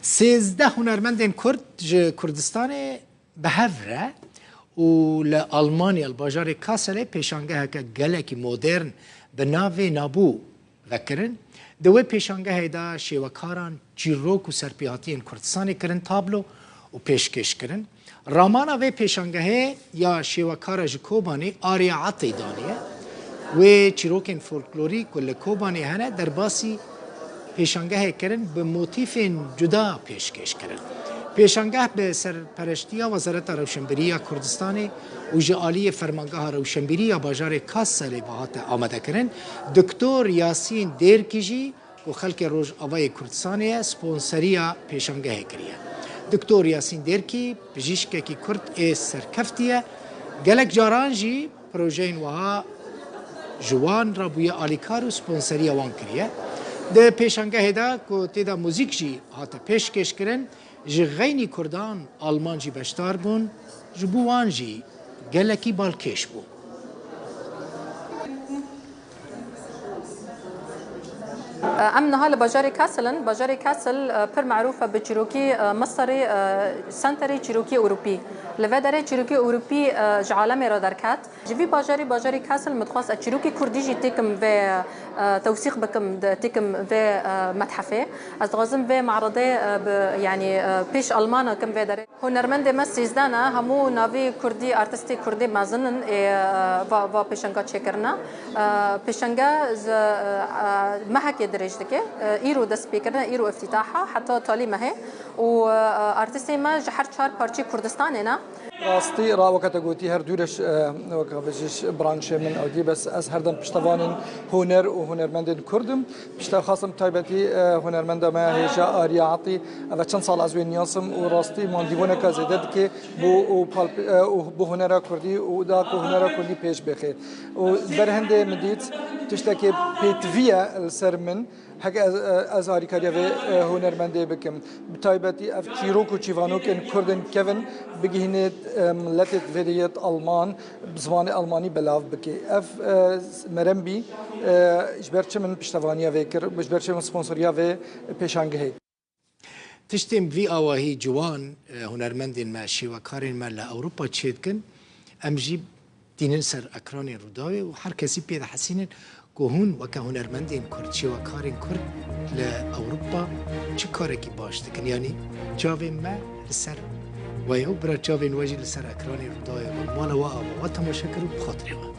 سیزده هنرمندین کرد ج کردستان به هفره و لألمانیا الباجار کاسله پیشانگه که گلکی مدرن به ناو نابو وکرن دوی پیشانگه دا شیوکاران چیروک و سرپیهاتین کردستان کرن تابلو و پیشکش کرن رامانا و پیشانگه یا شیوکار جکوبانی آریا عطی دانیه و چیروکین فولکلوری کل کوبانی هنه در باسی پیشانگه کرن به موتیف جدا پیشکش کرن پیشانگه به سرپرشتی وزارت روشنبری کردستان و جعالی فرمانگاه روشنبری باجار کاسل بهات آمده کرن دکتر یاسین دیرکیجی و خلک روز آوای کردستان سپونسریا پیشانگه کریه دکتر یاسین دیرکی پزشکی که کرد سرکفتیه گلک جارانجی پروژه وها جوان را بوی آلیکار و سپونسریا وان کریه ده پیشانگه دا که تیدا موزیک جی هاتا پیشکش کرن جی غینی کردان آلمان جی بشتار بون جبوان جی گلکی بالکش بون ام نهال باجار کاسلن باجار کاسل پر معروفه به چیروکی مصر سنتری چیروکی اروپی لودره چیروکی اروپی جعالم را درکات جوی باجاری کاسل متخصص چیروکی کردی جی تکم و توثیق بکم تکم و متحفه از غازم و معرضه يعني پیش آلمان کم و داره هنرمند ما سیزدانا همو ناوی کردی ارتستی کردی مازنن و پیشنگا چکرنا پیشنگا محک درجة كه إيرو دست بيكرنا إيرو افتتاحها حتى تالي ما هي وارتستي ما جحر شهر بارتي كردستان هنا راستي را وقت قوتي هر دورش وقت بجش برانش من أودي بس أس هردم بشتوانين هنر وهنرمندين كردم بشتو خاصم تايبتي هنرمند ما هيجا آريا عطي أبا چند سال أزوين نياسم وراستي من ديوانه كزيدد كي بو هنرا كردي ودا كو هنرا كردي پیش بخير وبرهند مديت تشتكي بيتفيا السرمن هک از آریکاریا و هنرمندی بکم بتایبتی اف چیروک و چیوانوک ان کردن کون بگهینید ملت ودیت آلمان بزبان آلمانی بلاف بکی اف مرمبی اجبرچه من پشتوانیا و کر اجبرچه من سپانسریا و پیشانگه تشتم في آواهي جوان هنرمندين ما شيوكارين ما لأوروبا تشيدكن أمجيب دينن سر أكراني روداوي وحر كسي بيدا حسينن كهون وكهنرمندين كرد شيوكارين كرد لأوروبا چه كاركي باش دكن يعني جاوين ما لسر ويهو برا جاوين واجي لسر أكراني روداوي والمالا وآبا وتماشكرو بخاطري